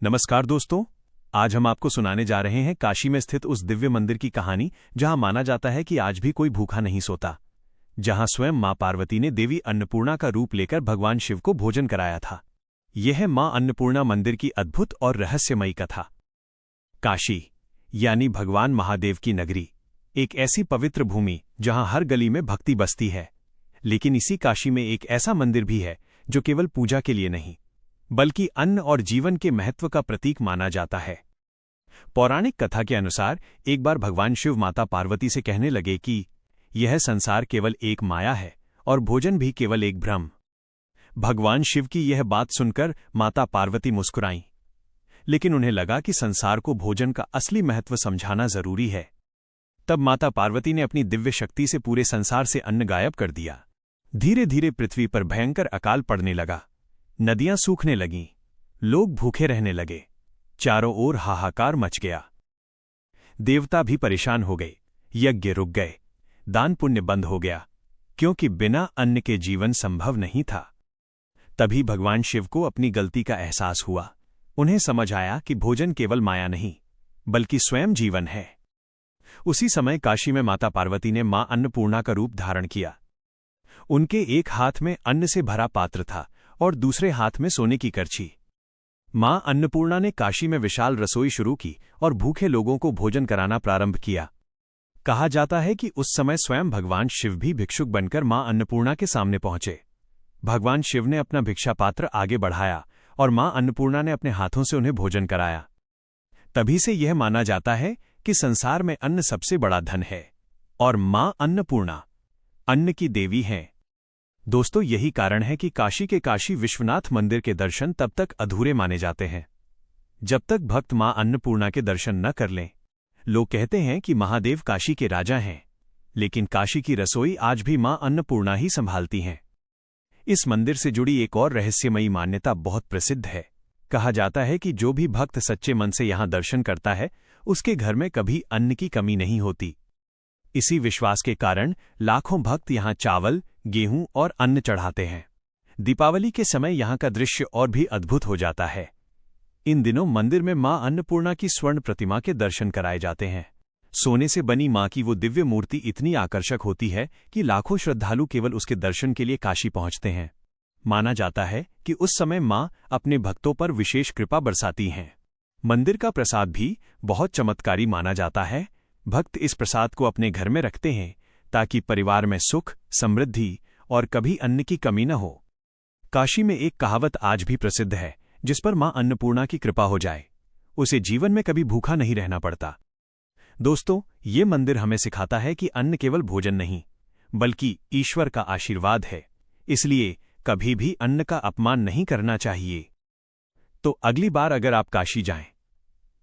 नमस्कार दोस्तों, आज हम आपको सुनाने जा रहे हैं काशी में स्थित उस दिव्य मंदिर की कहानी जहां माना जाता है कि आज भी कोई भूखा नहीं सोता, जहां स्वयं मां पार्वती ने देवी अन्नपूर्णा का रूप लेकर भगवान शिव को भोजन कराया था। यह है मां अन्नपूर्णा मंदिर की अद्भुत और रहस्यमयी कथा। काशी यानी भगवान महादेव की नगरी, एक ऐसी पवित्र भूमि जहां हर गली में भक्ति बसती है। लेकिन इसी काशी में एक ऐसा मंदिर भी है जो केवल पूजा के लिए नहीं बल्कि अन्न और जीवन के महत्व का प्रतीक माना जाता है। पौराणिक कथा के अनुसार एक बार भगवान शिव माता पार्वती से कहने लगे कि यह संसार केवल एक माया है और भोजन भी केवल एक भ्रम। भगवान शिव की यह बात सुनकर माता पार्वती मुस्कुराईं, लेकिन उन्हें लगा कि संसार को भोजन का असली महत्व समझाना जरूरी है। तब माता पार्वती ने अपनी दिव्य शक्ति से पूरे संसार से अन्न गायब कर दिया। धीरे धीरे पृथ्वी पर भयंकर अकाल पड़ने लगा, नदियां सूखने लगीं, लोग भूखे रहने लगे, चारों ओर हाहाकार मच गया। देवता भी परेशान हो गए, यज्ञ रुक गए, दान पुण्य बंद हो गया, क्योंकि बिना अन्न के जीवन संभव नहीं था। तभी भगवान शिव को अपनी गलती का एहसास हुआ। उन्हें समझ आया कि भोजन केवल माया नहीं बल्कि स्वयं जीवन है। उसी समय काशी में माता पार्वती ने मां अन्नपूर्णा का रूप धारण किया। उनके एक हाथ में अन्न से भरा पात्र था और दूसरे हाथ में सोने की करछी। मां अन्नपूर्णा ने काशी में विशाल रसोई शुरू की और भूखे लोगों को भोजन कराना प्रारंभ किया। कहा जाता है कि उस समय स्वयं भगवान शिव भी भिक्षुक बनकर मां अन्नपूर्णा के सामने पहुंचे। भगवान शिव ने अपना भिक्षा पात्र आगे बढ़ाया और मां अन्नपूर्णा ने अपने हाथों से उन्हें भोजन कराया। तभी से यह माना जाता है कि संसार में अन्न सबसे बड़ा धन है और मां अन्नपूर्णा अन्न की देवी हैं। दोस्तों, यही कारण है कि काशी के काशी विश्वनाथ मंदिर के दर्शन तब तक अधूरे माने जाते हैं जब तक भक्त मां अन्नपूर्णा के दर्शन न कर लें। लोग कहते हैं कि महादेव काशी के राजा हैं, लेकिन काशी की रसोई आज भी मां अन्नपूर्णा ही संभालती हैं। इस मंदिर से जुड़ी एक और रहस्यमयी मान्यता बहुत प्रसिद्ध है। कहा जाता है कि जो भी भक्त सच्चे मन से यहां दर्शन करता है, उसके घर में कभी अन्न की कमी नहीं होती। इसी विश्वास के कारण लाखों भक्त यहां चावल, गेहूं और अन्न चढ़ाते हैं। दीपावली के समय यहां का दृश्य और भी अद्भुत हो जाता है। इन दिनों मंदिर में मां अन्नपूर्णा की स्वर्ण प्रतिमा के दर्शन कराए जाते हैं। सोने से बनी मां की वो दिव्य मूर्ति इतनी आकर्षक होती है कि लाखों श्रद्धालु केवल उसके दर्शन के लिए काशी पहुंचते हैं। माना जाता है कि उस समय मां अपने भक्तों पर विशेष कृपा बरसाती हैं। मंदिर का प्रसाद भी बहुत चमत्कारी माना जाता है। भक्त इस प्रसाद को अपने घर में रखते हैं ताकि परिवार में सुख, समृद्धि और कभी अन्न की कमी न हो। काशी में एक कहावत आज भी प्रसिद्ध है, जिस पर मां अन्नपूर्णा की कृपा हो जाए, उसे जीवन में कभी भूखा नहीं रहना पड़ता। दोस्तों, ये मंदिर हमें सिखाता है कि अन्न केवल भोजन नहीं बल्कि ईश्वर का आशीर्वाद है। इसलिए कभी भी अन्न का अपमान नहीं करना चाहिए। तो अगली बार अगर आप काशी जाएं,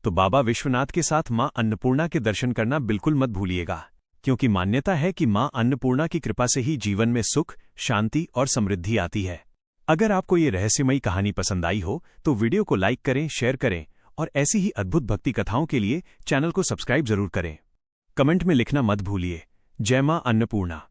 तो बाबा विश्वनाथ के साथ मां अन्नपूर्णा के दर्शन करना बिल्कुल मत भूलिएगा, क्योंकि मान्यता है कि मां अन्नपूर्णा की कृपा से ही जीवन में सुख, शांति और समृद्धि आती है। अगर आपको ये रहस्यमयी कहानी पसंद आई हो तो वीडियो को लाइक करें, शेयर करें और ऐसी ही अद्भुत भक्ति कथाओं के लिए चैनल को सब्सक्राइब जरूर करें। कमेंट में लिखना मत भूलिए, जय मां अन्नपूर्णा।